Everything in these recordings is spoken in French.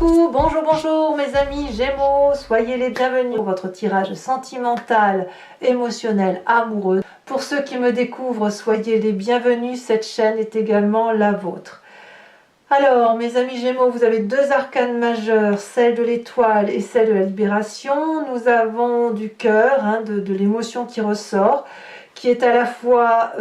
Coucou, bonjour, bonjour mes amis Gémeaux, soyez les bienvenus pour votre tirage sentimental, émotionnel, amoureux. Pour ceux qui me découvrent, soyez les bienvenus, cette chaîne est également la vôtre. Alors mes amis Gémeaux, vous avez deux arcanes majeures, celle de l'étoile et celle de la libération. Nous avons du cœur, de l'émotion qui ressort, qui est à la fois,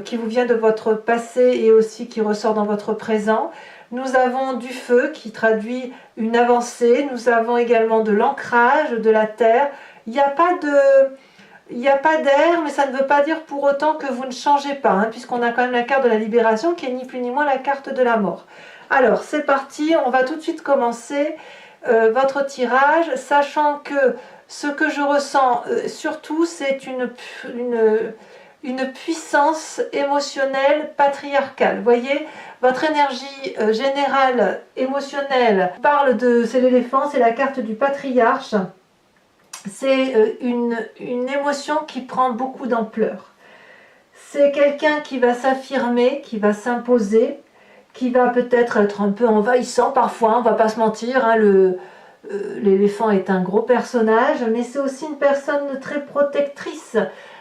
qui vous vient de votre passé et aussi qui ressort dans votre présent. Nous avons du feu qui traduit une avancée. Nous avons également de l'ancrage, de la terre. Il n'y a pas d'air, mais ça ne veut pas dire pour autant que vous ne changez pas, puisqu'on a quand même la carte de la libération qui est ni plus ni moins la carte de la mort. Alors c'est parti, on va tout de suite commencer votre tirage, sachant que ce que je ressens surtout c'est une puissance émotionnelle patriarcale. Vous voyez, votre énergie générale émotionnelle parle de, c'est l'éléphant, c'est la carte du patriarche. C'est une émotion qui prend beaucoup d'ampleur. C'est quelqu'un qui va s'affirmer, qui va s'imposer, qui va peut-être être un peu envahissant parfois, on va pas se mentir, l'éléphant est un gros personnage, mais c'est aussi une personne très protectrice.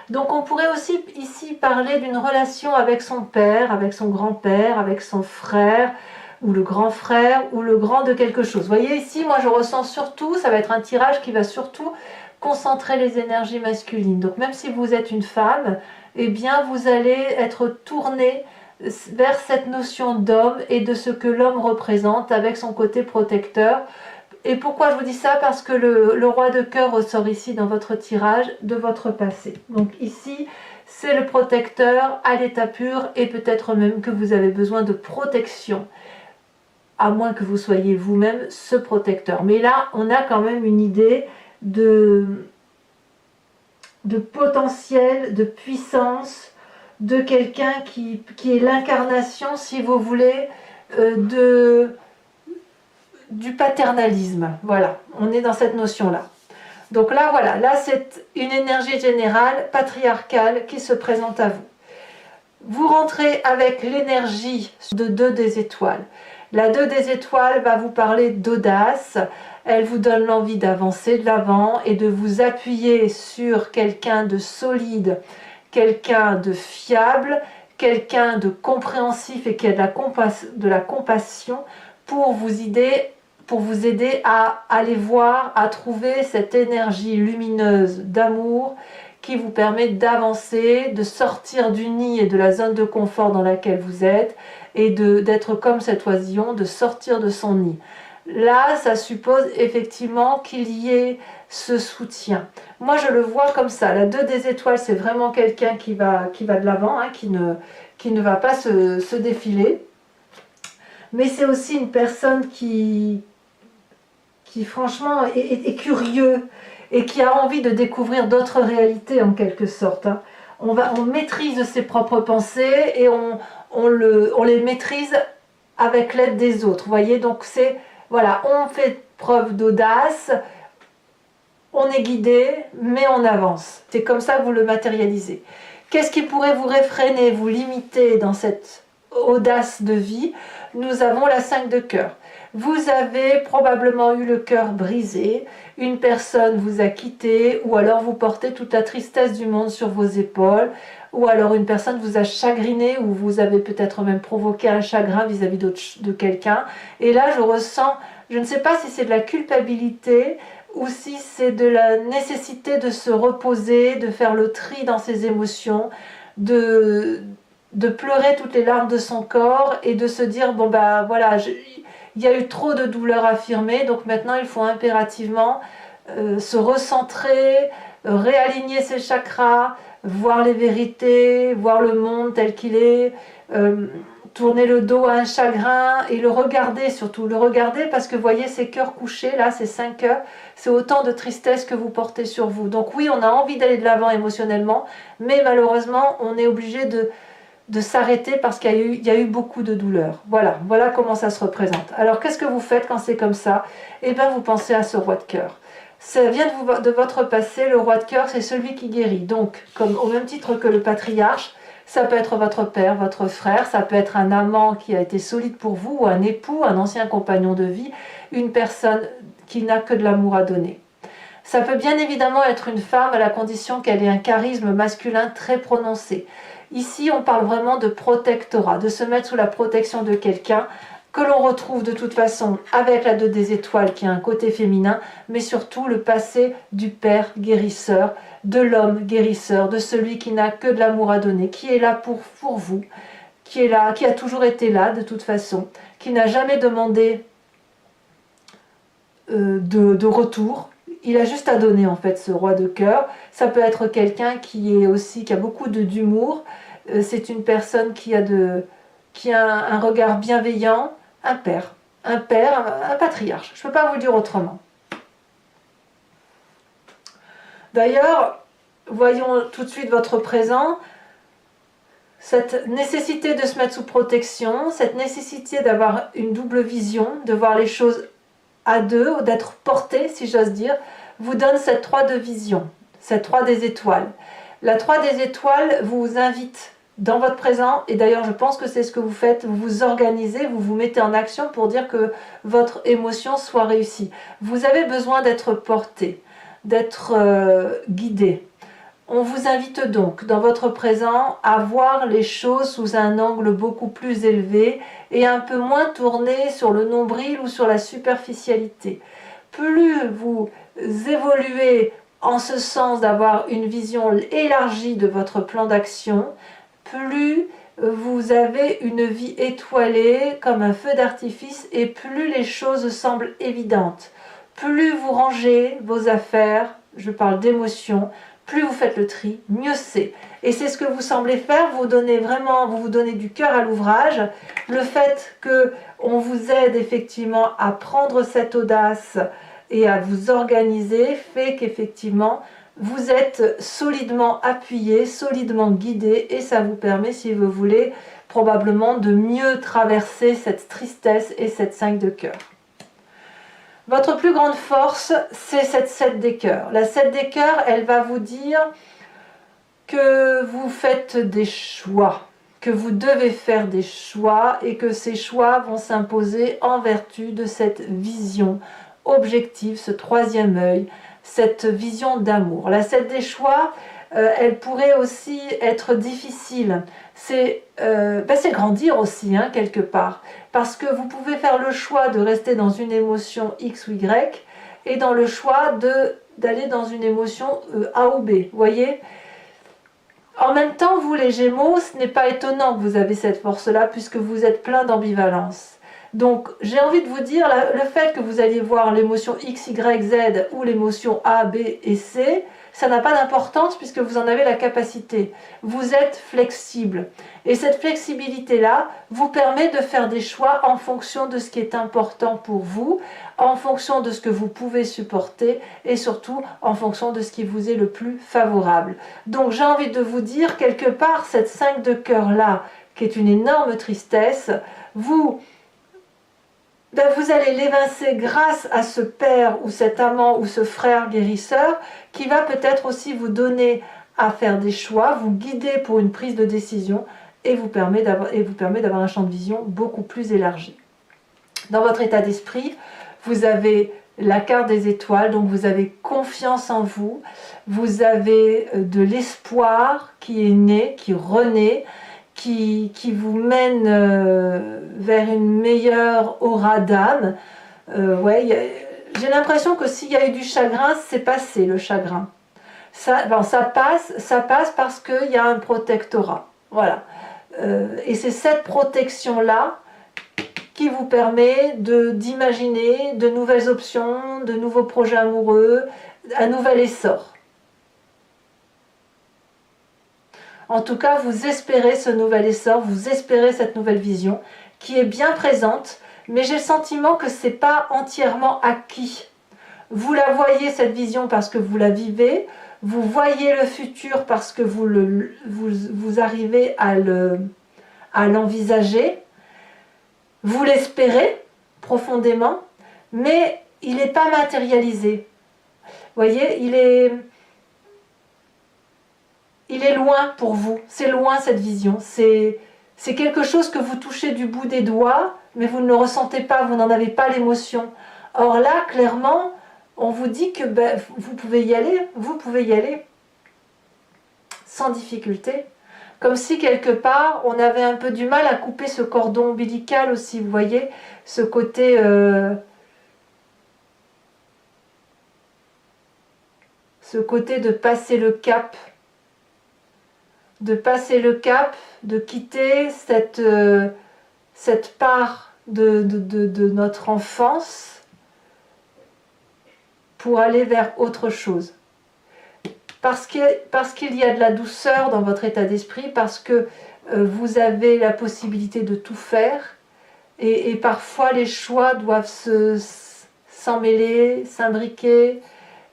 Donc on pourrait aussi ici parler d'une relation avec son père, avec son grand-père, avec son frère, ou le grand frère, ou le grand de quelque chose. Vous voyez ici, moi je ressens surtout, ça va être un tirage qui va surtout concentrer les énergies masculines. Donc même si vous êtes une femme, eh bien vous allez être tourné vers cette notion d'homme et de ce que l'homme représente avec son côté protecteur. Et pourquoi je vous dis ça? Parce que le roi de cœur ressort ici dans votre tirage de votre passé. Donc ici, c'est le protecteur à l'état pur et peut-être même que vous avez besoin de protection, à moins que vous soyez vous-même ce protecteur. Mais là, on a quand même une idée de potentiel, de puissance, de quelqu'un qui est l'incarnation, si vous voulez, du paternalisme. Voilà, on est dans cette notion-là. Donc là, voilà, là c'est une énergie générale, patriarcale, qui se présente à vous. Vous rentrez avec l'énergie de 2 des étoiles. La 2 des étoiles va vous parler d'audace, elle vous donne l'envie d'avancer de l'avant et de vous appuyer sur quelqu'un de solide, quelqu'un de fiable, quelqu'un de compréhensif et qui a de la compassion pour vous aider à aller voir, à trouver cette énergie lumineuse d'amour qui vous permet d'avancer, de sortir du nid et de la zone de confort dans laquelle vous êtes et d'être comme cet oisillon, de sortir de son nid. Là, ça suppose effectivement qu'il y ait ce soutien. Moi, je le vois comme ça. La 2 des étoiles, c'est vraiment quelqu'un qui va de l'avant, qui ne va pas se défiler. Mais c'est aussi une personne qui franchement est curieux et qui a envie de découvrir d'autres réalités en quelque sorte. On maîtrise ses propres pensées et on les maîtrise avec l'aide des autres. Vous voyez, donc voilà, on fait preuve d'audace, on est guidé, mais on avance. C'est comme ça que vous le matérialisez. Qu'est-ce qui pourrait vous réfréner, vous limiter dans cette audace de vie? Nous avons la 5 de cœur. Vous avez probablement eu le cœur brisé, une personne vous a quitté, ou alors vous portez toute la tristesse du monde sur vos épaules, ou alors une personne vous a chagriné, ou vous avez peut-être même provoqué un chagrin vis-à-vis de quelqu'un. Et là, je ressens, je ne sais pas si c'est de la culpabilité, ou si c'est de la nécessité de se reposer, de faire le tri dans ses émotions, de pleurer toutes les larmes de son corps et de se dire, bon bah voilà, il y a eu trop de douleurs affirmées, donc maintenant il faut impérativement se recentrer, réaligner ses chakras, voir les vérités, voir le monde tel qu'il est, tourner le dos à un chagrin et le regarder, surtout le regarder, parce que vous voyez ces cœurs couchés, là, ces 5 cœurs, c'est autant de tristesse que vous portez sur vous. Donc oui, on a envie d'aller de l'avant émotionnellement, mais malheureusement, on est obligé de s'arrêter parce qu'il y a eu beaucoup de douleur. Voilà comment ça se représente. Alors qu'est-ce que vous faites quand c'est comme ça? Eh bien vous pensez à ce roi de cœur. Ça vient de votre passé, le roi de cœur c'est celui qui guérit. Donc, comme au même titre que le patriarche, Ça peut être votre père, votre frère, ça peut être un amant qui a été solide pour vous, ou un époux, un ancien compagnon de vie, une personne qui n'a que de l'amour à donner. Ça peut bien évidemment être une femme à la condition qu'elle ait un charisme masculin très prononcé. Ici, on parle vraiment de protectorat, de se mettre sous la protection de quelqu'un que l'on retrouve de toute façon avec la 2 des étoiles qui a un côté féminin, mais surtout le passé du père guérisseur, de l'homme guérisseur, de celui qui n'a que de l'amour à donner, qui est là pour vous, qui est là, qui a toujours été là de toute façon, qui n'a jamais demandé de retour. Il a juste à donner en fait, ce roi de cœur. Ça peut être quelqu'un qui a beaucoup d'humour. C'est une personne qui a un regard bienveillant, un père, un patriarche. Je ne peux pas vous le dire autrement. D'ailleurs, voyons tout de suite votre présent. Cette nécessité de se mettre sous protection, cette nécessité d'avoir une double vision, de voir les choses à deux, d'être porté, si j'ose dire, vous donne cette 3 de vision, cette 3 des étoiles. La 3 des étoiles vous invite dans votre présent, et d'ailleurs je pense que c'est ce que vous faites, vous vous organisez, vous vous mettez en action pour dire que votre émotion soit réussie. Vous avez besoin d'être porté, d'être guidé. On vous invite donc dans votre présent à voir les choses sous un angle beaucoup plus élevé et un peu moins tourné sur le nombril ou sur la superficialité. Plus vous évoluez en ce sens d'avoir une vision élargie de votre plan d'action, plus vous avez une vie étoilée comme un feu d'artifice et plus les choses semblent évidentes. Plus vous rangez vos affaires, je parle d'émotions, plus vous faites le tri, mieux c'est. Et c'est ce que vous semblez faire, vous vous donnez du cœur à l'ouvrage. Le fait qu'on vous aide effectivement à prendre cette audace et à vous organiser fait qu'effectivement vous êtes solidement appuyé, solidement guidé et ça vous permet, si vous voulez, probablement de mieux traverser cette tristesse et cette 5 de cœur. Votre plus grande force, c'est cette 7 des cœurs. La 7 des cœurs, elle va vous dire que vous faites des choix, que vous devez faire des choix et que ces choix vont s'imposer en vertu de cette vision objective, ce 3e œil, cette vision d'amour. La 7 des choix, elle pourrait aussi être difficile. C'est grandir aussi, hein, quelque part. Parce que vous pouvez faire le choix de rester dans une émotion X ou Y et dans le choix d'aller dans une émotion A ou B. Vous voyez ? En même temps, vous les Gémeaux, ce n'est pas étonnant que vous avez cette force-là puisque vous êtes plein d'ambivalence. Donc, j'ai envie de vous dire, le fait que vous alliez voir l'émotion X, Y, Z ou l'émotion A, B et C, ça n'a pas d'importance puisque vous en avez la capacité. Vous êtes flexible. Et cette flexibilité-là vous permet de faire des choix en fonction de ce qui est important pour vous, en fonction de ce que vous pouvez supporter et surtout en fonction de ce qui vous est le plus favorable. Donc, j'ai envie de vous dire, quelque part, cette 5 de cœur-là, qui est une énorme tristesse, vous allez l'évincer grâce à ce père ou cet amant ou ce frère guérisseur qui va peut-être aussi vous donner à faire des choix, vous guider pour une prise de décision et vous permet d'avoir un champ de vision beaucoup plus élargi. Dans votre état d'esprit, vous avez la carte des étoiles, donc vous avez confiance en vous, vous avez de l'espoir qui est né, qui renaît, qui vous mène vers une meilleure aura d'âme. J'ai l'impression que s'il y a eu du chagrin, c'est passé le chagrin. Ça passe parce qu'il y a un protectorat. Voilà. Et c'est cette protection-là qui vous permet d'imaginer de nouvelles options, de nouveaux projets amoureux, un nouvel essor. En tout cas, vous espérez ce nouvel essor, vous espérez cette nouvelle vision qui est bien présente, mais j'ai le sentiment que ce n'est pas entièrement acquis. Vous la voyez, cette vision, parce que vous la vivez, vous voyez le futur parce que vous arrivez à l'envisager, vous l'espérez profondément, mais il n'est pas matérialisé. Vous voyez, il est loin pour vous, c'est loin cette vision, c'est quelque chose que vous touchez du bout des doigts, mais vous ne le ressentez pas, vous n'en avez pas l'émotion. Or là, clairement, on vous dit que ben, vous pouvez y aller sans difficulté. Comme si quelque part, on avait un peu du mal à couper ce cordon ombilical aussi, vous voyez, ce côté... ce côté de passer le cap, de quitter cette part de notre enfance pour aller vers autre chose. Parce qu'il y a de la douceur dans votre état d'esprit, parce que vous avez la possibilité de tout faire, et parfois les choix doivent s'emmêler, s'imbriquer,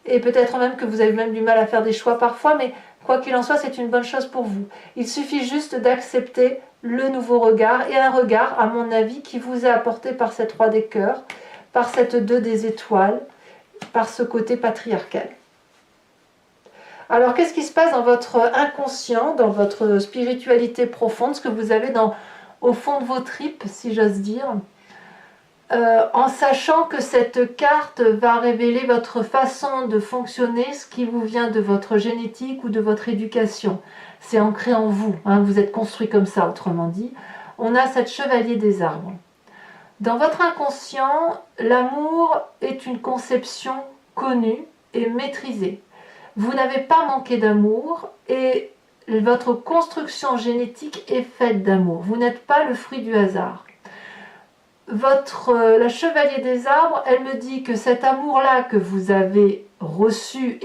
et peut-être même que vous avez même du mal à faire des choix parfois, mais quoi qu'il en soit, c'est une bonne chose pour vous. Il suffit juste d'accepter le nouveau regard, et un regard, à mon avis, qui vous est apporté par cette roi des cœurs, par cette 2 des étoiles, par ce côté patriarcal. Alors, qu'est-ce qui se passe dans votre inconscient, dans votre spiritualité profonde, ce que vous avez au fond de vos tripes, si j'ose dire, en sachant que cette carte va révéler votre façon de fonctionner, ce qui vous vient de votre génétique ou de votre éducation. C'est ancré en vous, hein, vous êtes construit comme ça, autrement dit. On a cette chevalier des arbres. Dans votre inconscient, l'amour est une conception connue et maîtrisée. Vous n'avez pas manqué d'amour et votre construction génétique est faite d'amour. Vous n'êtes pas le fruit du hasard. La chevalier des arbres, elle me dit que cet amour-là que vous avez reçu,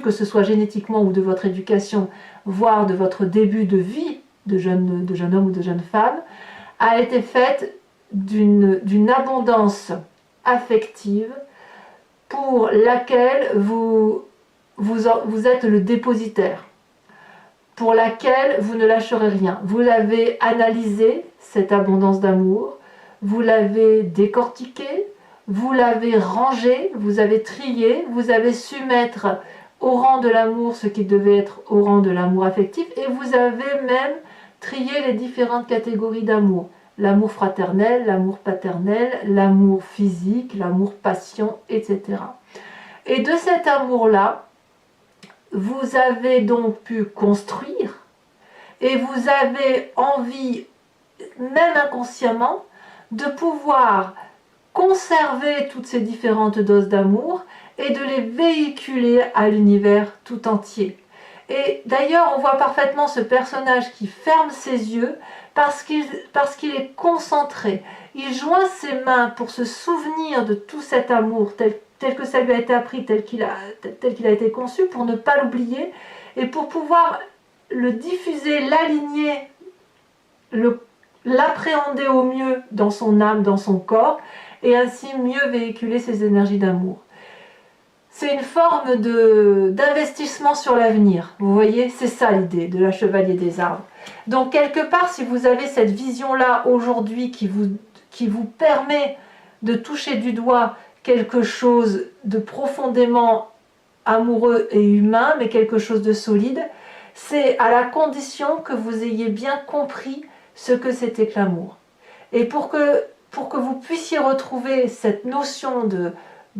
que ce soit génétiquement ou de votre éducation, voire de votre début de vie de jeune homme ou de jeune femme, a été faite d'une abondance affective pour laquelle vous êtes le dépositaire, pour laquelle vous ne lâcherez rien. Vous l'avez analysé, cette abondance d'amour, vous l'avez décortiqué, vous l'avez rangé, vous avez trié, vous avez su mettre au rang de l'amour ce qui devait être au rang de l'amour affectif, et vous avez même trié les différentes catégories d'amour. L'amour fraternel, l'amour paternel, l'amour physique, l'amour passion, etc. Et de cet amour-là, vous avez donc pu construire, et vous avez envie, même inconsciemment, de pouvoir conserver toutes ces différentes doses d'amour et de les véhiculer à l'univers tout entier. Et d'ailleurs, on voit parfaitement ce personnage qui ferme ses yeux parce qu'il est concentré. Il joint ses mains pour se souvenir de tout cet amour tel que ça lui a été appris, tel qu'il a été conçu, pour ne pas l'oublier et pour pouvoir le diffuser, l'aligner, l'appréhender au mieux dans son âme, dans son corps, et ainsi mieux véhiculer ses énergies d'amour. C'est une forme d'investissement sur l'avenir. Vous voyez, c'est ça l'idée de la chevalier des arbres. Donc quelque part, si vous avez cette vision-là aujourd'hui qui vous permet de toucher du doigt quelque chose de profondément amoureux et humain, mais quelque chose de solide, c'est à la condition que vous ayez bien compris ce que c'était que l'amour. Et pour que vous puissiez retrouver cette notion de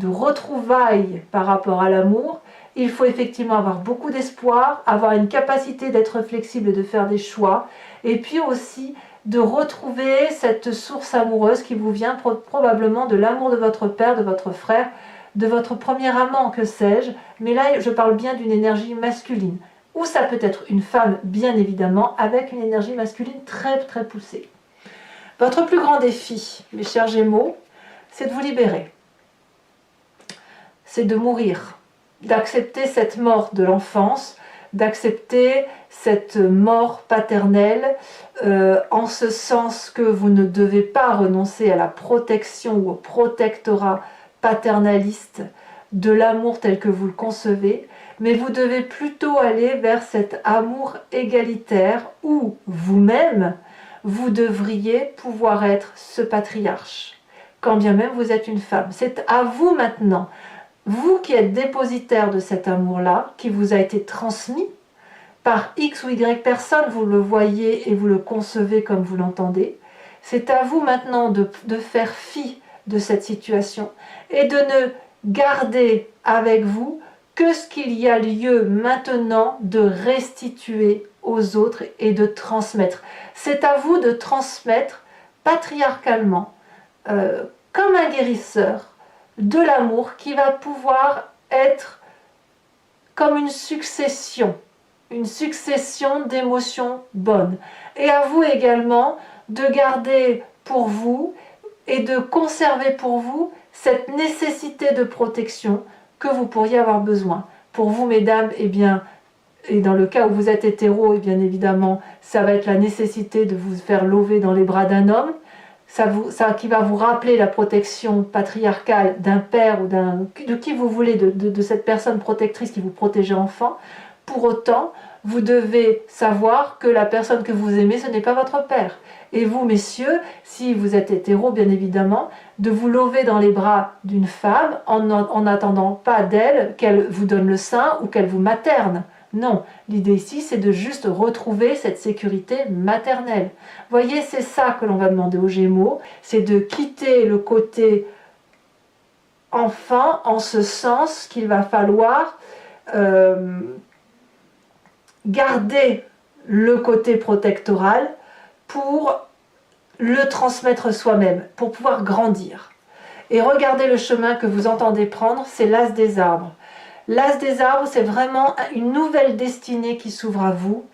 retrouvailles par rapport à l'amour, il faut effectivement avoir beaucoup d'espoir, avoir une capacité d'être flexible et de faire des choix, et puis aussi de retrouver cette source amoureuse qui vous vient probablement de l'amour de votre père, de votre frère, de votre premier amant, que sais-je, mais là je parle bien d'une énergie masculine, ou ça peut être une femme bien évidemment, avec une énergie masculine très très poussée. Votre plus grand défi, mes chers Gémeaux, c'est de vous libérer. C'est de mourir, d'accepter cette mort de l'enfance, d'accepter cette mort paternelle, en ce sens que vous ne devez pas renoncer à la protection ou au protectorat paternaliste de l'amour tel que vous le concevez, mais vous devez plutôt aller vers cet amour égalitaire où vous-même, vous devriez pouvoir être ce patriarche, quand bien même vous êtes une femme. C'est à vous maintenant, vous qui êtes dépositaire de cet amour-là, qui vous a été transmis par X ou Y personne, vous le voyez et vous le concevez comme vous l'entendez. C'est à vous maintenant de faire fi de cette situation et de ne garder avec vous que ce qu'il y a lieu maintenant de restituer aux autres et de transmettre. C'est à vous de transmettre patriarcalement, comme un guérisseur, de l'amour qui va pouvoir être comme une succession d'émotions bonnes. Et à vous également de garder pour vous et de conserver pour vous cette nécessité de protection que vous pourriez avoir besoin. Pour vous, mesdames, eh bien, et dans le cas où vous êtes hétéro, et bien évidemment, ça va être la nécessité de vous faire lever dans les bras d'un homme, ça qui va vous rappeler la protection patriarcale d'un père ou de qui vous voulez, de cette personne protectrice qui vous protège enfant. Pour autant, vous devez savoir que la personne que vous aimez, ce n'est pas votre père. Et vous, messieurs, si vous êtes hétéro, bien évidemment, de vous lever dans les bras d'une femme en n'attendant pas d'elle qu'elle vous donne le sein ou qu'elle vous materne. Non, l'idée ici, c'est de juste retrouver cette sécurité maternelle. Voyez, c'est ça que l'on va demander aux Gémeaux, c'est de quitter le côté enfant, en ce sens qu'il va falloir garder le côté protectoral pour le transmettre soi-même, pour pouvoir grandir. Et regardez le chemin que vous entendez prendre, c'est l'as des arbres. L'as des arbres, c'est vraiment une nouvelle destinée qui s'ouvre à vous,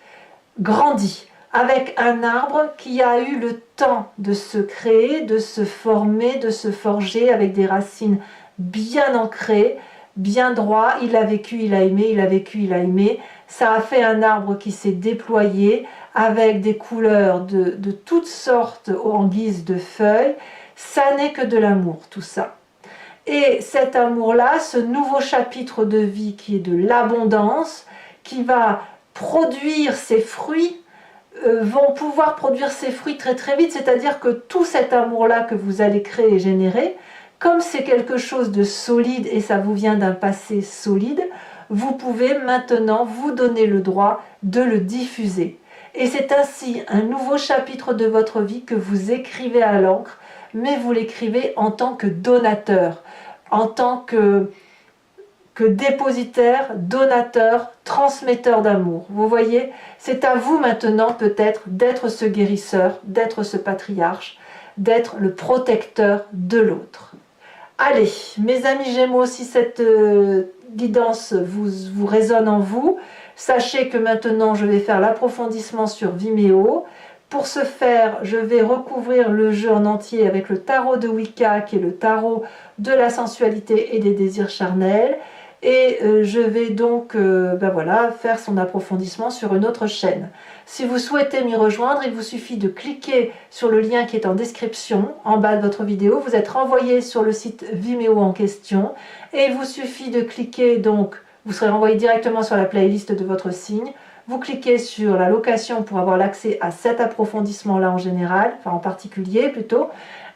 grandie, avec un arbre qui a eu le temps de se créer, de se former, de se forger, avec des racines bien ancrées, bien droit. Il a vécu, il a aimé, il a vécu, il a aimé. Ça a fait un arbre qui s'est déployé avec des couleurs de toutes sortes en guise de feuilles. Ça n'est que de l'amour, tout ça. Et cet amour-là, ce nouveau chapitre de vie qui est de l'abondance, qui va produire ses fruits, vont pouvoir produire ses fruits très très vite, c'est-à-dire que tout cet amour-là que vous allez créer et générer, comme c'est quelque chose de solide et ça vous vient d'un passé solide, vous pouvez maintenant vous donner le droit de le diffuser. Et c'est ainsi un nouveau chapitre de votre vie que vous écrivez à l'encre, mais vous l'écrivez en tant que donateur, en tant que dépositaire, donateur, transmetteur d'amour. Vous voyez, c'est à vous maintenant peut-être d'être ce guérisseur, d'être ce patriarche, d'être le protecteur de l'autre. Allez, mes amis Gémeaux, si cette guidance vous résonne en vous, sachez que maintenant je vais faire l'approfondissement sur Vimeo. Pour ce faire, je vais recouvrir le jeu en entier avec le tarot de Wicca, qui est le tarot de la sensualité et des désirs charnels. Et je vais donc voilà, faire son approfondissement sur une autre chaîne. Si vous souhaitez m'y rejoindre, il vous suffit de cliquer sur le lien qui est en description, en bas de votre vidéo. Vous êtes renvoyé sur le site Vimeo en question. Et il vous suffit de cliquer, donc, vous serez renvoyé directement sur la playlist de votre signe. Vous cliquez sur la location pour avoir l'accès à cet approfondissement-là en général, enfin en particulier plutôt,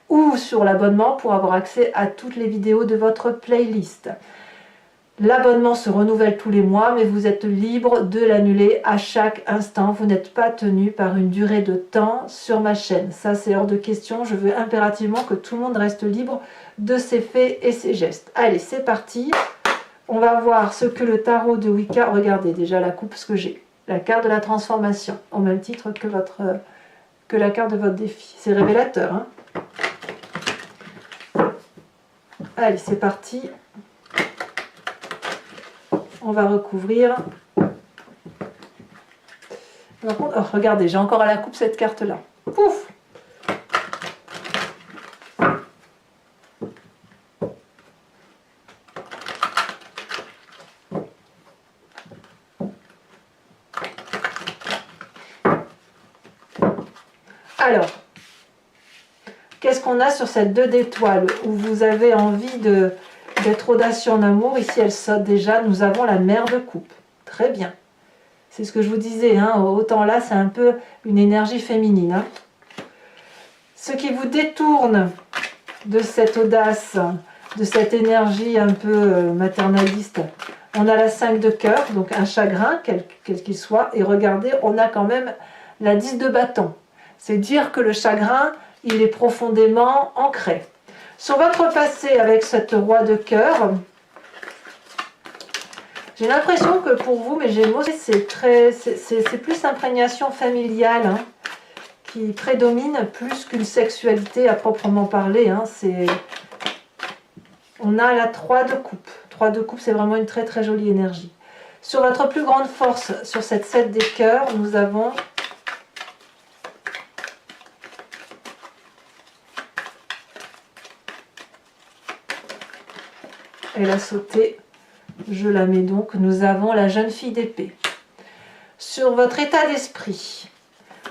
ou sur l'abonnement pour avoir accès à toutes les vidéos de votre playlist. L'abonnement se renouvelle tous les mois, mais vous êtes libre de l'annuler à chaque instant. Vous n'êtes pas tenu par une durée de temps sur ma chaîne. Ça, c'est hors de question. Je veux impérativement que tout le monde reste libre de ses faits et ses gestes. Allez, c'est parti. On va voir ce que le tarot de Wicca... Regardez déjà la coupe, ce que j'ai. La carte de la transformation, au même titre que la carte de votre défi. C'est révélateur, hein. Allez, c'est parti. On va recouvrir. Par contre, oh, regardez, j'ai encore à la coupe cette carte-là. Pouf! Alors, qu'est-ce qu'on a sur cette 2 d'étoiles où vous avez envie d'être audacieux en amour? Ici, elle saute déjà. Nous avons la mère de coupe. Très bien. C'est ce que je vous disais. Hein, autant là, c'est un peu une énergie féminine. Hein. Ce qui vous détourne de cette audace, de cette énergie un peu maternaliste, On a la 5 de cœur, donc un chagrin, quel qu'il soit. Et regardez, on a quand même la 10 de bâton. C'est dire que le chagrin, il est profondément ancré. Sur votre passé avec cette roi de cœur, j'ai l'impression que pour vous, mes Gémeaux, c'est plus l'imprégnation familiale hein, qui prédomine plus qu'une sexualité à proprement parler. Hein, on a la 3 de coupe. 3 de coupe, c'est vraiment une très très jolie énergie. Sur votre plus grande force, sur cette 7 des cœurs, nous avons elle a sauté, je la mets donc, nous avons la jeune fille d'épée. Sur votre état d'esprit,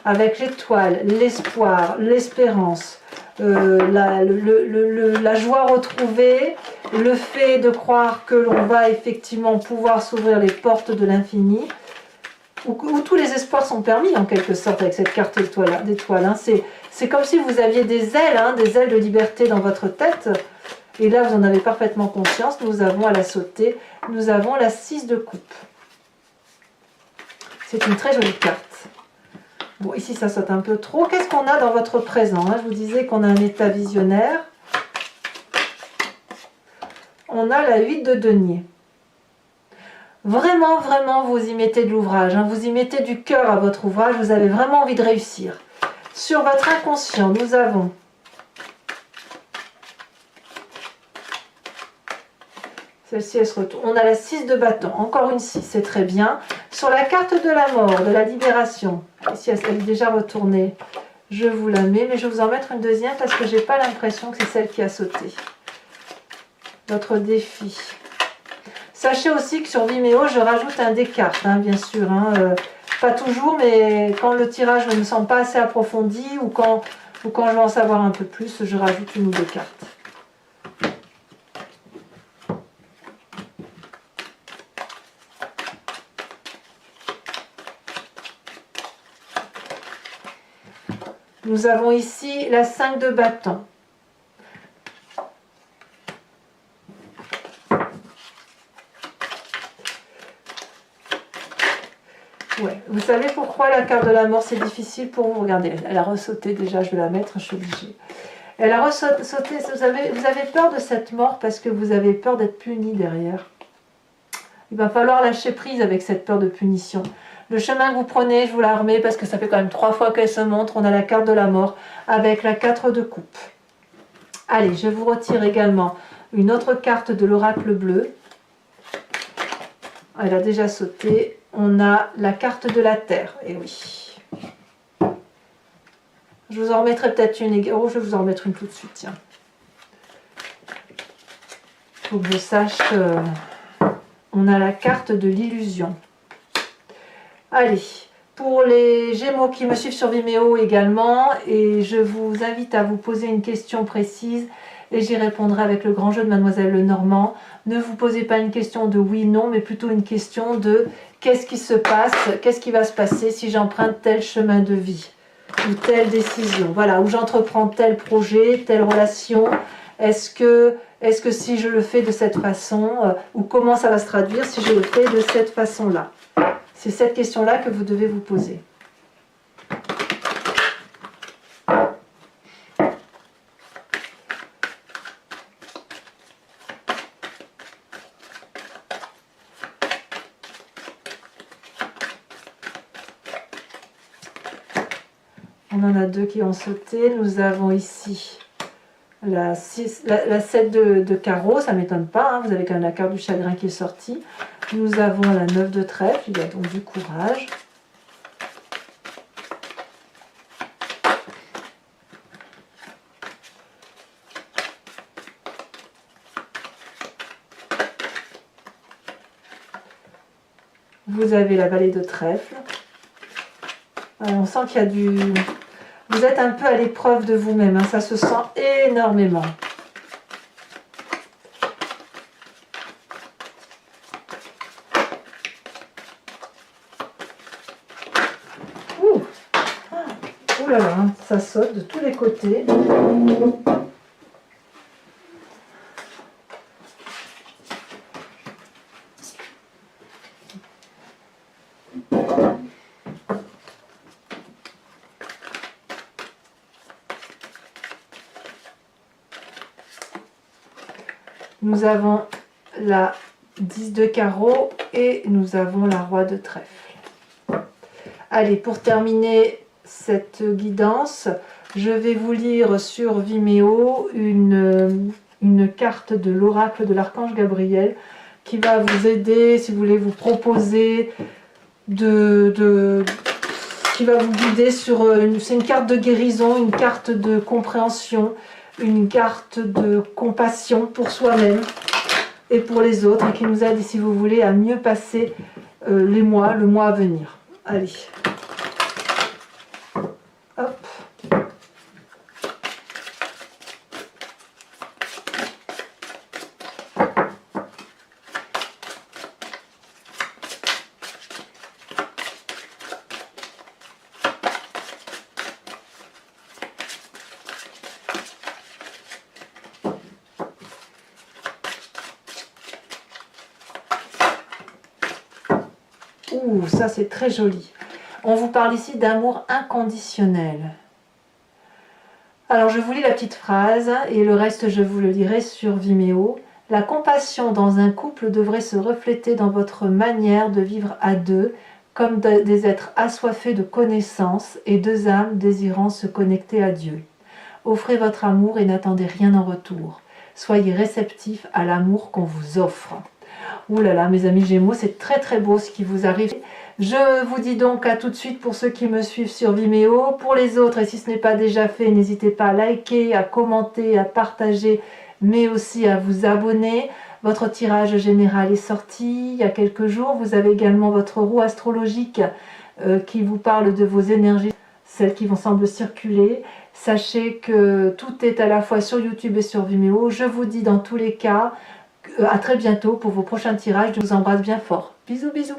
avec l'étoile, l'espoir, l'espérance, la joie retrouvée, le fait de croire que l'on va effectivement pouvoir s'ouvrir les portes de l'infini, où tous les espoirs sont permis en quelque sorte avec cette carte d'étoile. Hein. C'est comme si vous aviez des ailes de liberté dans votre tête, et là vous en avez parfaitement conscience. Nous avons à la sauter, nous avons la 6 de coupe. C'est une très jolie carte. Bon, ici ça saute un peu trop. Qu'est-ce qu'on a dans votre présent hein? Je vous disais qu'on a un état visionnaire. On a la 8 de denier. Vraiment, vraiment, vous y mettez de l'ouvrage. Hein? Vous y mettez du cœur à votre ouvrage. Vous avez vraiment envie de réussir. Sur votre inconscient, nous avons celle-ci, elle se retourne. On a la 6 de bâton. Encore une 6, c'est très bien. Sur la carte de la mort, de la libération, ici, elle est déjà retournée. Je vous la mets, mais je vais vous en mettre une deuxième parce que je n'ai pas l'impression que c'est celle qui a sauté. Votre défi. Sachez aussi que sur Vimeo, je rajoute un des cartes, hein, bien sûr. Hein, pas toujours, mais quand le tirage ne me semble pas assez approfondi ou quand je veux en savoir un peu plus, je rajoute une ou deux cartes. Nous avons ici la 5 de bâton. Ouais. Vous savez pourquoi la carte de la mort c'est difficile pour vous? Regardez, elle a ressauté déjà, je vais la mettre, je suis obligée. Elle a ressauté, vous avez peur de cette mort parce que vous avez peur d'être puni derrière. Il va falloir lâcher prise avec cette peur de punition. Le chemin que vous prenez, je vous la remets parce que ça fait quand même 3 fois qu'elle se montre. On a la carte de la mort avec la 4 de coupe. Allez, je vous retire également une autre carte de l'oracle bleu. Elle a déjà sauté. On a la carte de la terre. Et oui. Je vous en remettrai peut-être une. Oh, je vais vous en remettre une tout de suite. Tiens. Il faut que je sache. On a la carte de l'illusion. Allez, pour les Gémeaux qui me suivent sur Vimeo également, et je vous invite à vous poser une question précise et j'y répondrai avec le grand jeu de Mademoiselle Lenormand. Ne vous posez pas une question de oui, non, mais plutôt une question de qu'est-ce qui se passe, qu'est-ce qui va se passer si j'emprunte tel chemin de vie ou telle décision, voilà, ou j'entreprends tel projet, telle relation. Est-ce que si je le fais de cette façon, ou comment ça va se traduire si je le fais de cette façon-là? C'est cette question-là que vous devez vous poser. On en a deux qui ont sauté. Nous avons ici la 7 de carreau, ça ne m'étonne pas, hein, vous avez quand même la carte du chagrin qui est sortie. Nous avons la 9 de trèfle, il y a donc du courage. Vous avez la vallée de trèfle. On sent qu'il y a du... Vous êtes un peu à l'épreuve de vous-même, hein, ça se sent énormément. Ouh, ouh là là, ça saute de tous les côtés. Nous avons la 10 de carreau et nous avons la roi de trèfle. Allez, pour terminer cette guidance, je vais vous lire sur Vimeo une carte de l'oracle de l'archange Gabriel qui va vous aider, si vous voulez vous proposer qui va vous guider sur... c'est une carte de guérison, une carte de compréhension, une carte de compassion pour soi-même et pour les autres, et qui nous aide, si vous voulez, à mieux passer le mois à venir. Allez. Hop. Ouh, ça c'est très joli. On vous parle ici d'amour inconditionnel. Alors je vous lis la petite phrase et le reste je vous le lirai sur Vimeo. La compassion dans un couple devrait se refléter dans votre manière de vivre à deux, comme des êtres assoiffés de connaissances et deux âmes désirant se connecter à Dieu. Offrez votre amour et n'attendez rien en retour. Soyez réceptifs à l'amour qu'on vous offre. Ouh là là, mes amis Gémeaux, c'est très très beau ce qui vous arrive. Je vous dis donc à tout de suite pour ceux qui me suivent sur Vimeo. Pour les autres, et si ce n'est pas déjà fait, n'hésitez pas à liker, à commenter, à partager, mais aussi à vous abonner. Votre tirage général est sorti il y a quelques jours. Vous avez également votre roue astrologique qui vous parle de vos énergies, celles qui vont sembler circuler. Sachez que tout est à la fois sur YouTube et sur Vimeo. Je vous dis dans tous les cas à très bientôt pour vos prochains tirages. Je vous embrasse bien fort. Bisous bisous.